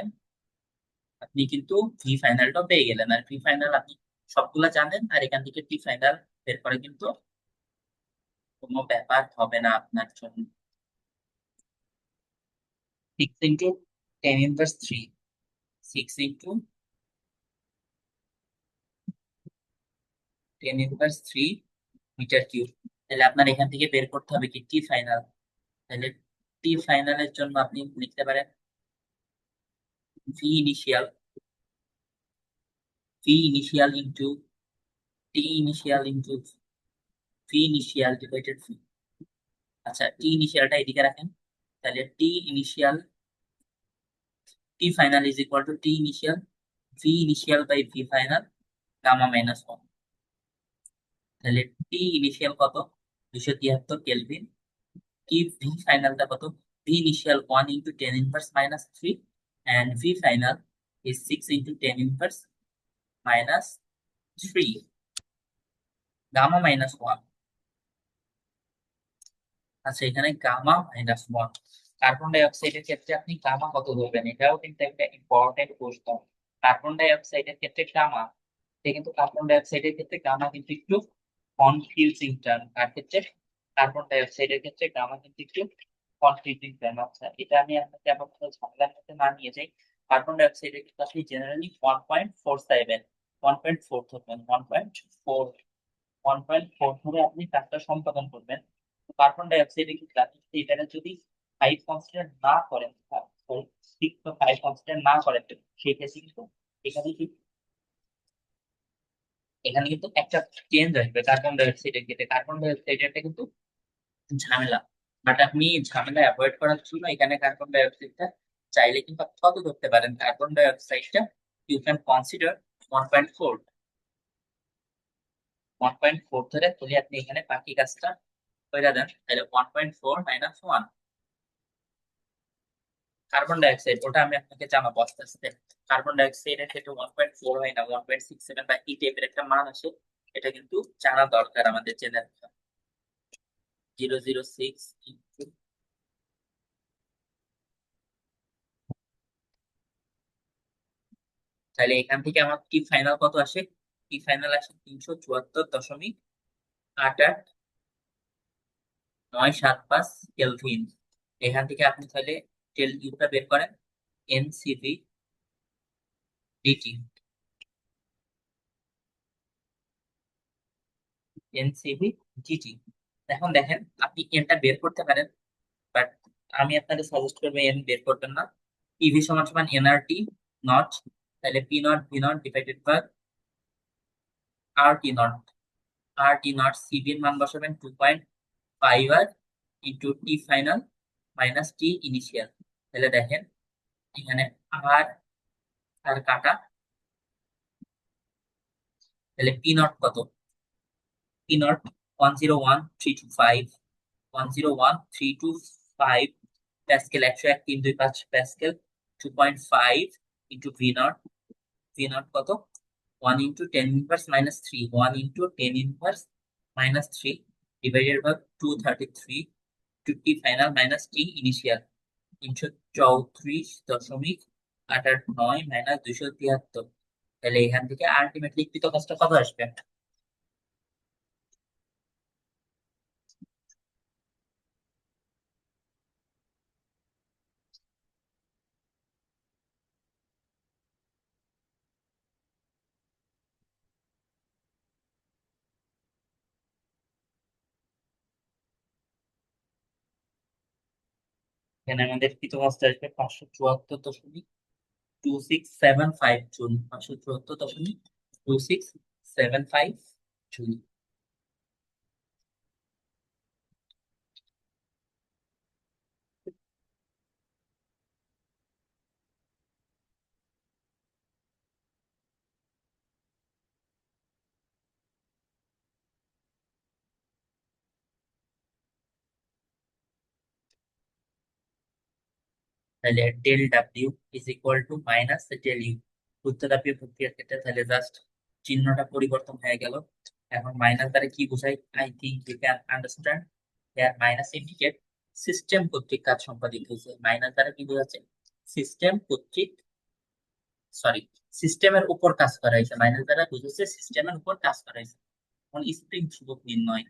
আপনি কিন্তু ভি ফাইনালটাও পেয়ে গেলেন। আর ভি ফাইনাল আপনি সবগুলা জানেন, আর এখান থেকে ভি ফাইনাল বের করে কিন্তু কোনো ব্যাপার হবে না আপনার জন্য। 6 × 10⁻³ 6 × 10⁻³ মিটার কিউব। তাহলে আপনার এখান থেকে বের করতে হবে কি টি ফাইনাল। তাহলে টি ফাইনালের জন্য আপনি লিখতে পারেন V initial, into T initial into V initial divided V. আচ্ছা, টি ইনিশিয়ালটা এদিকে রাখেন। তাহলে T final is equal to T initial, V initial by V final, gamma - 1। তাহলে টি ইনিশিয়াল কত, 273 কেলভিন। কি ভি ফাইনালটা কত, V initial 1 × 10⁻³ and V final is 6 × 10⁻³ gamma - 1। আচ্ছা, এখানে গামা - 1। কার্বন ডাই অক্সাইডের ক্ষেত্রে আপনি গামা কত ধরবেন, এটাও কিন্তু একটা ইম্পর্টেন্ট প্রশ্ন। কার্বন ডাই অক্সাইডের ক্ষেত্রে গামা, কিন্তু কার্বন ডাই অক্সাইডের ক্ষেত্রে গামা কিন্তু একটু কনফিউজিং টার্ম। তার ক্ষেত্রে কার্বন ডাই অক্সাইডের ক্ষেত্রে গামা কিন্তু একটু কনফিউজিং টার্ম। আচ্ছা, এটা আমি আপনাকে আপাতত ঝামেলার মধ্যে না নিয়ে যাই। কার্বন ডাই অক্সাইডের ক্ষেত্রে আপনি জেনারেলি 1.47, 1.4 ধরবেন, 1.4, 1.4 ধরে আপনি কাজটা সম্পাদন করবেন। কার্বন ডাই অক্সাইডের ক্ষেত্রে আপনি যদি এটাকে যদি 5 কনসিডার না করেন, 6 বা 5 কনসিডার না করেন, সেই ক্ষেত্রে কিন্তু এখানে কি এখানে কিন্তু একটা চেঞ্জ আসবে কার্বন ডাই অক্সাইডের ক্ষেত্রে। কার্বন ডাই অক্সাইডের কিন্তু ঝামেলা, বাট আপনি ঝামেলা অ্যাভয়েড করার জন্য এখানে কার্বন ডাই অক্সাইডটা চাইলে কিন্তু আপনি কত ধরতে পারেন, কার্বন ডাই অক্সাইডটা ইউ ক্যান কনসিডার 1.4, 1.4 ধরে তুলে আপনি এখানে বাকি কাজটা করে দেন। তাহলে 1.4 - 1। কার্বন ডাই অক্সাইড ওটা আমি আপনাকে জানাবো আস্তে আস্তে। কার্বন ডাই অক্সাইডের ক্ষেত্রে 1.4 হয় না, 1.67 বা এই টাইপের একটা মান আসে। এটা কিন্তু জানা দরকার আমাদের, জেনে রাখা। 0.06 তাহলে এখান থেকে আমার কি ফাইনাল কত আসে, কি ফাইনাল আসে 374.8897৫ কেলভিন। এখান থেকে আপনি তাহলে টেল ইউটা বের করেন, এনসিভি ডিটি। এনসিভি জিটি। এখন দেখেন আপনি এনটা বের করতে পারেন, বাট আমি আপনাকে সাজেস্ট করবো এন বের করবেন না। পিভি সমান সমান এনআরটি নট, তাহলে P not V nought divided by R T nought. আর টি নট সিভি এর মান বসাবেন 2.5 R into T final minus T initial. তাহলে দেখেন এখানে আর আর কাটা, তাহলে পি নট কত? P nought 101,325, 101,325 pascal, 101 3 2 5 pascal. 2.5 into V nought, V nought কত? 1 into 10 inverse minus 3, 1 into 10 inverse minus 3 divided by 233 to T final minus T initial 334.89 minus 273। তাহলে এখান থেকে আলটিমেটলি কৃত কাজটা কত আসবে? এখানে আমাদের কৃত কাজটা আসবে 574.2675 জুল, 574.2675 জুল। তাহলে del W is equal to minus del U. উচ্চতাপীয় প্রক্রিয়ার ক্ষেত্রে তাহলে জাস্ট চিহ্নটা পরিবর্তন হয়ে গেল। এখন মাইনাস দ্বারা কি বোঝায়? I think you can understand. Here minus indicate system কর্তৃক কাজ সম্পাদিত হয়েছে। মাইনাস দ্বারা কি বোঝাচ্ছে? সিস্টেম কর্তৃক, সরি, সিস্টেমের উপর কাজ করা হয়েছে। মাইনাস দ্বারা বুঝেছে সিস্টেমের উপর কাজ করা হয়েছে। এখন স্প্রিং ধ্রুবক নির্ণয়,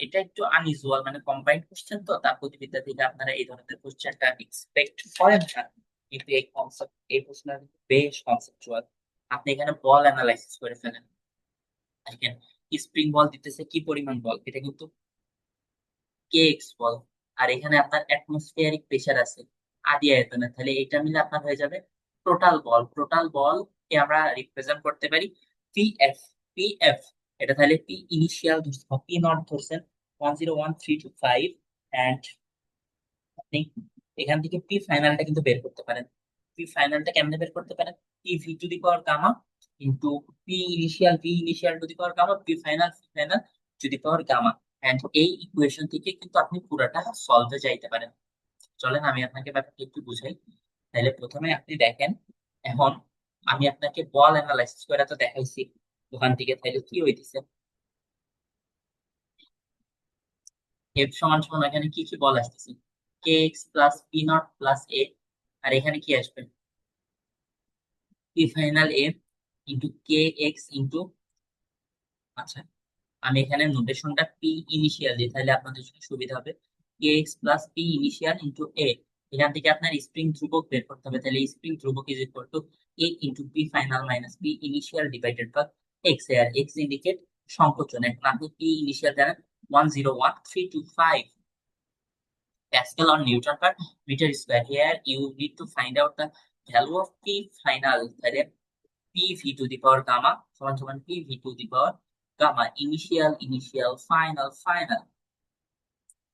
এটা একটু আনইউজুয়াল, মানে কম্বাইন্ড কোশ্চেন, তো তাপগতিবিদ্যা থেকে আপনারা এই ধরনের কোশ্চেনটা এক্সপেক্ট করেন না। কিন্তু এই কনসেপ্ট, এই প্রশ্নটা কিন্তু বেশ কনসেপচুয়াল। আপনি এখানে বল অ্যানালাইসিস করে ফেলেন। দেখেন স্প্রিং বল দিতেছে কি পরিমাণ বল, এটা কিন্তু কে এক্স বল। আর এখানে আপনার অ্যাটমসফিয়ারিক প্রেসার আছে আদি আয়তনে, তাহলে এটা মিলে আপনার হয়ে যাবে টোটাল বল। টোটাল বল কে আমরা রিপ্রেজেন্ট করতে পারি পি এফ। পি এফ, এটা তাহলে পি ইনিশিয়াল পি নট ধরছেন 101,325, অ্যান্ড আপনি এখান থেকে পি ফাইনালটা কিন্তু বের করতে পারেন। পি ফাইনালটা কেমনে বের করতে পারেন? P V to the power gamma into P initial, V initial to the power gamma, P final, P final to the power gamma. And এই ইকুয়েশন থেকে কিন্তু আপনি পুরাটা সলভে যাইতে পারেন। চলেন আমি আপনাকে ব্যাপারটা একটু বুঝাই। তাহলে প্রথমে আপনি দেখেন, এখন আমি আপনাকে বল অ্যানালাইসিস করে তো দেখাইছি ওখান থেকে, তাহলে কি হইতেছে? এফ সমান সমান এখানে কি কি বল আসতেছে? K X plus P not plus A, আর এখানে কি আসবে? P final A into K X into, আচ্ছা আমি এখানে নোটেশনটা পি ইনিশিয়াল দিই তাহলে আপনাদের জন্য সুবিধা হবে। K X plus P initial into A, এখান থেকে আপনার স্প্রিং ধ্রুবক বের করতে হবে। তাহলে স্প্রিং ধ্রুবক is equal to A into P final minus P initial divided by X. আর এক্স ইন্ডিকেট সংকোচন। এখন আপনি পি ইনিশিয়াল জানেন 101,325 Pascal or Newton per meter square. Here you need to find out the value of P final. তাহলে PV to the power gamma সমান সমান PV to the power gamma initial initial final final।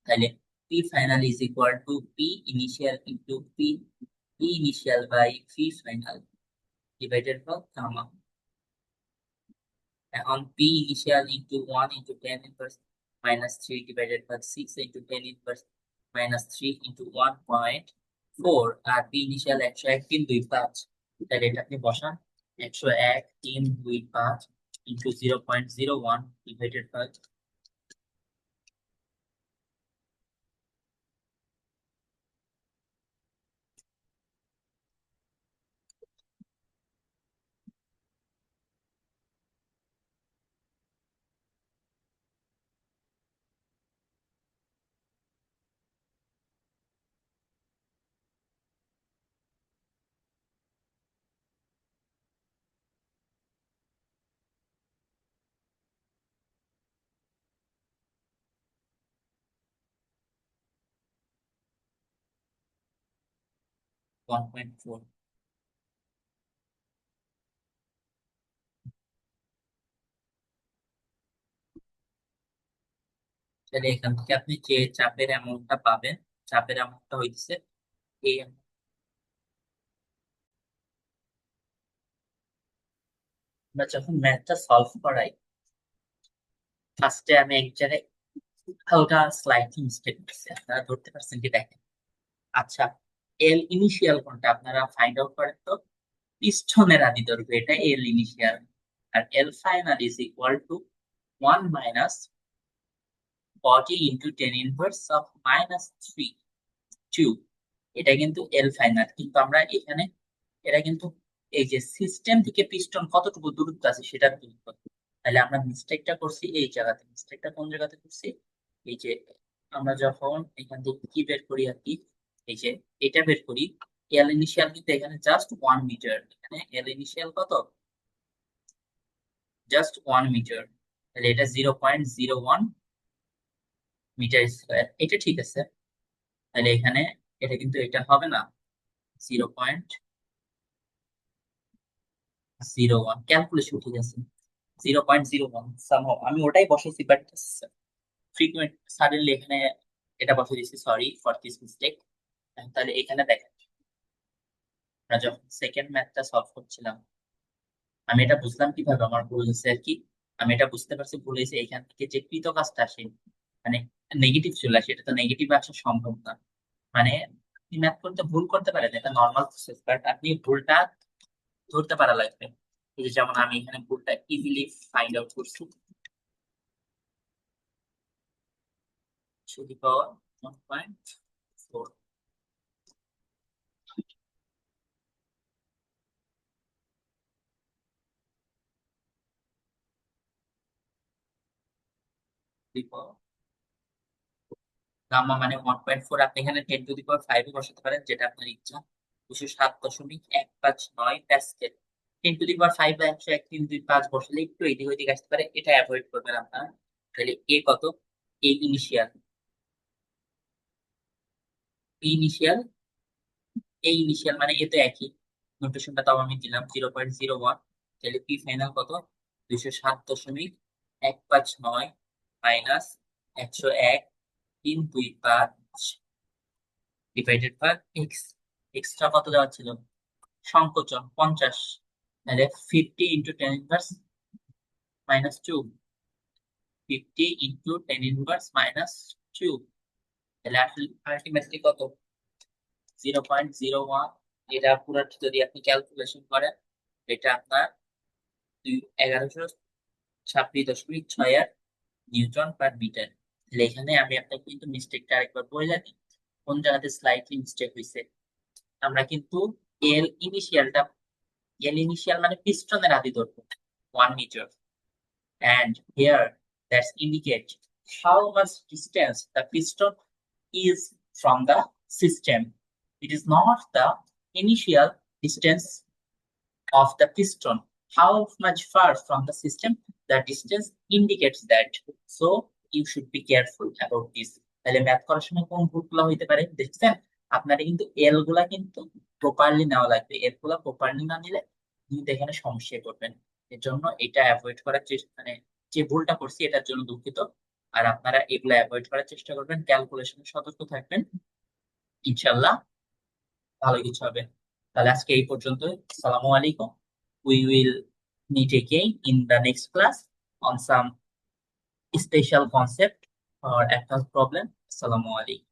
তাহলে P final is equal to P initial into P initial by P final divided by gamma। এখন P initial into 1 into 10 inverse minus 3 divided by 6 into 10 inverse minus 3 into 1.4, R P initial 101,325, তাহলে এটা আপনি বসান 101,325 into 0.01 divided by, 1.4। তাহলে এখান থেকে আপনি যে চাপের অ্যামাউন্টটা পাবেন, চাপের অ্যামাউন্টটা হইতেছে এই। আমরা যখন ম্যাথটা সলভ করাই, ফার্স্টে আমি এক জায়গায় হালকা স্লাইডিং মিস্টেক করছি, আপনারা ধরতে পারছেন কি দেখেন। আচ্ছা, এল ইনিশিয়াল কোনটা আপনারা ফাইন্ড আউট করেন তো। পিস্টনের আদি দৈর্ঘ্য এটা এল ইনিশিয়াল, আর L final is equal to 1 minus 40 into 10 inverse of minus 3 2। এটা কিন্তু এল ফাইনাল, কিন্তু আমরা এখানে এটা কিন্তু এই যে সিস্টেম থেকে পিস্টন কতটুকু দূরত্ব আছে সেটা দূরত্ব। তাহলে আমরা মিস্টেকটা করছি এই জায়গাতে। মিস্টেকটা কোন জায়গাতে করছি, এই যে আমরা যখন এখান থেকে কি বের করি আর কি, এই যে এটা বের করি, এল ইনিশিয়াল কিন্তু এখানে জাস্ট 1 মিটার, এখানে এল ইনিশিয়াল কত, জাস্ট 1 মিটার। তাহলে এটা 0.01 মিটার স্কোয়ার, এটা ঠিক আছে। তাহলে এখানে এটা কিন্তু এটা হবে না, 0.01 ক্যালকুলেশন ঠিক আছে, 0.01 সামহাও আমি ওটাই বসাইছি, বাট ফ্রিকুয়েন্ট সাডেনলি এখানে এটা বসে দিচ্ছি, সরি ফর দিস মিস্টেক। তাহলে এখানে দেখেন, আমরা যখন সেকেন্ড ম্যাথটা সলভ করছিলাম, আমি এটা বুঝলাম কিভাবে আমার ভুল হয়েছে আর কি। আমি এটা বুঝতে পারছি ভুল হয়েছে এখান থেকে যে কৃত কাজটা আসে, মানে নেগেটিভ চলে আসে, এটা তো নেগেটিভ আসা সম্ভব না। মানে আপনি ম্যাথ করতে ভুল করতে পারেন, এটা নর্মাল প্রসেস, বাট আপনি ভুলটা ধরতে পারা লাগবে। এই যে যেমন আমি এখানে ভুলটা ইজিলি ফাইন্ড আউট করছি, টু দি পাওয়ার 1.4 গাম্মা মানে 1.4। আপনি এখানে 10⁵ বসাতে পারেন, যেটা আপনার ইচ্ছা। 207.159 প্যাসকেল। 10⁵ বা 101, 3, 2, 5 বসালে একটু এদিক ওইদিক আসতে পারে, এটা অ্যাভয়েড করবেন আপনারা। তাহলে এ কত, এ ইনিশিয়াল, ইনিশিয়াল, এই ইনিশিয়াল মানে এ তো একই, নোটেশনটা তাও আমি দিলাম 0.01। তাহলে পি ফাইনাল কত, 207.159 minus 101, 3, 2, 5 divided by X. Extra কত দেওয়া ছিল, সংকোচন 50। তাহলে 50 × 10 ইনভার্স -2, 50 × 10 ইনভার্স -2। তাহলে আলটিমেটলি কত, 0.01। এটা পুরো যদি আপনি ক্যালকুলেশন করেন, এটা আপনার 1126.68 নিউটন পার মিটার। তাহলে এখানে আমি আপনাকে কিন্তু মিস্টেকটা আরেকবার বলে রাখি, কোন জায়গাতে স্লাইটলি মিস্টেক হয়েছে। আমরা কিন্তু এল ইনিশিয়ালটা, এল ইনিশিয়াল মানে পিস্টনের আদি দৈর্ঘ্য 1 metre, and here that's indicate how much distance the piston is from the system. It is not the initial distance of the piston. How much far from the system, the distance indicates that. So you should be careful about this. তাহলে math করার সময় কোন ভুলগুলো হইতে পারে দেখছেন, আপনারা কিন্তু এল গুলা কিন্তু প্রপারলি নেওয়া লাগবে, এল গুলা প্রপারলি না নিলে কিন্তু এখানে সমস্যায় পড়বেন। এর জন্য এটা অ্যাভয়েড করার চেষ্টা, মানে যে ভুলটা করছি এটার জন্য দুঃখিত। আর আপনারা এগুলো অ্যাভয়েড করার চেষ্টা করবেন, ক্যালকুলেশনে সতর্ক থাকবেন, ইনশাল্লাহ ভালো কিছু হবে। তাহলে আজকে এই পর্যন্ত, আসসালামু আলাইকুম। We will meet again in the next class on some special concept or advanced problem. Assalamu alaikum.